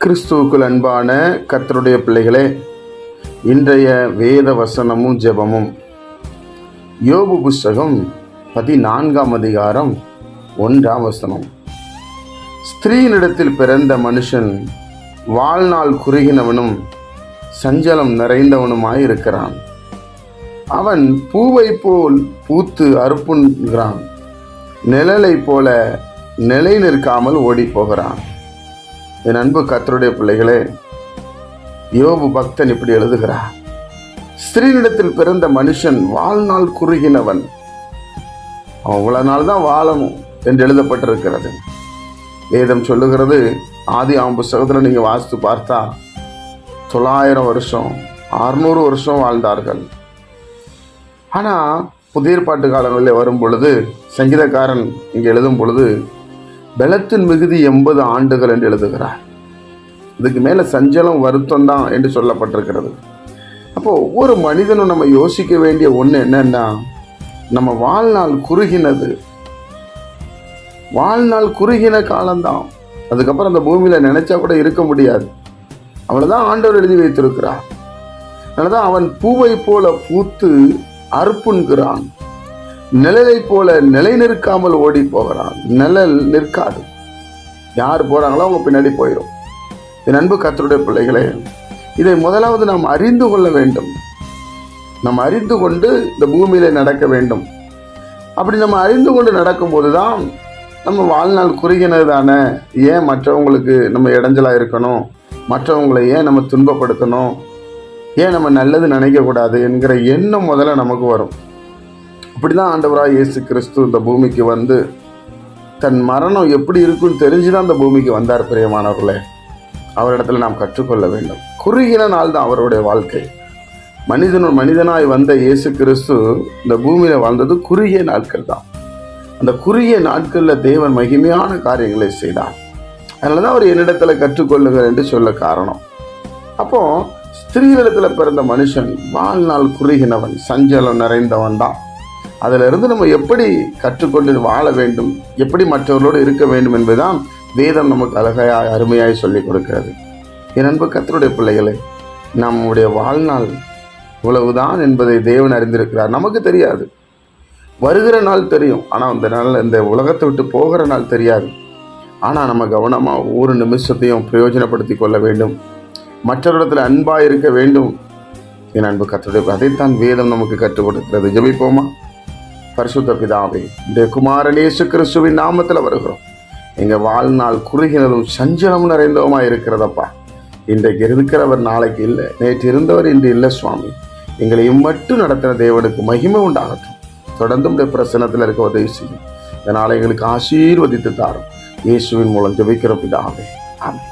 கிறிஸ்துவுக்குள் அன்பான கர்த்தருடைய பிள்ளைகளே, இன்றைய வேத வசனமும் ஜெபமும் யோபு புஸ்தகம் 14ஆம் அதிகாரம் 1ஆம் வசனம். ஸ்திரீனிடத்தில் பிறந்த மனுஷன் வாழ்நாள் குறுகினவனும் சஞ்சலம் நிறைந்தவனுமாயிருக்கிறான். அவன் பூவை போல் பூத்து அறுப்புண்கிறான், நிழலை போல நிலை நிற்காமல் ஓடி போகிறான். என் அன்பு கர்த்தருடைய பிள்ளைகளே, யோபு பக்தன் இப்படி எழுதுகிறார்: ஸ்திரீனிடத்தில் பிறந்த மனுஷன் வாழ்நாள் குறுகினவன். அவன் இவ்வளவு நாள் தான் வாழணும் என்று எழுதப்பட்டிருக்கிறது. வேதம் சொல்லுகிறது, ஆதியாகமம் புஸ்தகத்தில் நீங்கள் வாசித்து பார்த்தா 900 வருஷம் 600 வருஷம் வாழ்ந்தார்கள். ஆனால் புதிய ஏற்பாட்டு காலங்களில் வரும் பொழுது, சங்கீதக்காரன் இங்கே எழுதும் பொழுது பலத்தின் மிகுதி 80 ஆண்டுகள் என்று எழுதுகிறார். இதுக்கு மேலே சஞ்சலம் வருத்தம் தான் என்று சொல்லப்பட்டிருக்கிறது. அப்போ ஒவ்வொரு மனிதனும் நம்ம யோசிக்க வேண்டிய ஒன்று என்னன்னா, நம்ம வாழ்நாள் குறுகினது. வாழ்நாள் குறுகின காலம்தான். அதுக்கப்புறம் அந்த பூமியில் நினைச்சா கூட இருக்க முடியாது. அவ்வளோதான் ஆண்டவர் எழுதி வைத்திருக்கிறார். அதனால்தான் அவன் பூவை போல பூத்து அறுப்புண்கிறான், நிழலை போல நிலை நிற்காமல் ஓடி போகிறான். நிழல் நிற்காது, யார் போறாங்களோ அவங்க பின்னாடி போயிடும். என் அன்பு கர்த்தருடைய பிள்ளைகளே, இதை முதலாவது நாம் அறிந்து கொள்ள வேண்டும். நம்ம அறிந்து கொண்டு இந்த பூமியில நடக்க வேண்டும். அப்படி நம்ம அறிந்து கொண்டு நடக்கும்போது தான் நம்ம வாழ்நாள் குறுகினது தானே, ஏன் மற்றவங்களுக்கு நம்ம இடைஞ்சலாக இருக்கணும், மற்றவங்களை ஏன் நம்ம துன்பப்படுத்தணும், ஏன் நம்ம நல்லது நினைக்கக்கூடாது என்கிற எண்ணம் முதல்ல நமக்கு வரும். அப்படிதான் ஆண்டவராக இயேசு கிறிஸ்து இந்த பூமிக்கு வந்து தன் மரணம் எப்படி இருக்குன்னு தெரிஞ்சுதான் இந்த பூமிக்கு வந்தார். பிரியமானவர்களே, அவரிடத்துல நாம் கற்றுக்கொள்ள வேண்டும். குறுகின நாள் தான் அவருடைய வாழ்க்கை. மனிதனாய் வந்த இயேசு கிறிஸ்து இந்த பூமியில வாழ்ந்தது குறுகிய நாட்கள் தான். அந்த குறுகிய நாட்களில் தேவன் மகிமையான காரியங்களை செய்தார். அதனாலதான் அவர் என்னிடத்துல கற்றுக்கொள்ளுங்கள் என்று சொல்ல காரணம். அப்போ ஸ்திரீனிடத்துல பிறந்த மனுஷன் வாழ்நாள் குறுகினவன், சஞ்சலம் நிறைந்தவன் தான். அதிலிருந்து நம்ம எப்படி கற்றுக்கொண்டு வாழ வேண்டும், எப்படி மற்றவர்களோடு இருக்க வேண்டும் என்பதுதான் வேதம் நமக்கு அழகாய் அருமையாய் சொல்லிக் கொடுக்கிறது. என் அன்பு கர்த்தருடைய பிள்ளைகளே, நம்முடைய வாழ்நாள் இவ்வளவுதான் என்பதை தேவன் அறிந்திருக்கிறார். நமக்கு தெரியாது, வருகிற நாள் தெரியும், ஆனால் அந்த நாள் இந்த உலகத்தை விட்டு போகிற நாள் தெரியாது. ஆனால் நம்ம கவனமாக ஒவ்வொரு நிமிஷத்தையும் பிரயோஜனப்படுத்தி கொள்ள வேண்டும், மற்றவரிடத்தில் அன்பாக இருக்க வேண்டும். என் அன்பு கர்த்தருடைய, அதைத்தான் வேதம் நமக்கு கற்றுக் கொடுக்கிறது. ஜெபிப்போமா? பரிசுத்த பிதாவே, இந்த குமாரன் இயேசு கிறிஸ்துவின் நாமத்தில் வருகிறோம். எங்கள் வாழ்நாள் குறுகினதும் சஞ்சலம் நிறைந்தவுமா இருக்கிறதப்பா. இன்றைக்கு இருக்கிறவர் நாளைக்கு இல்லை, நேற்று இருந்தவர் இன்று இல்லை சுவாமி. எங்களை மட்டும் நடத்தின தேவனுக்கு மகிமை உண்டாகட்டும். தொடர்ந்து உடைய பிரசன்னத்தில் இருக்க உதவி செய்யும். இதனால் எங்களுக்கு ஆசீர்வதித்து தாரும். இயேசுவின் மூலம் ஜெபிக்கிற பிதாவே, ஆமென்.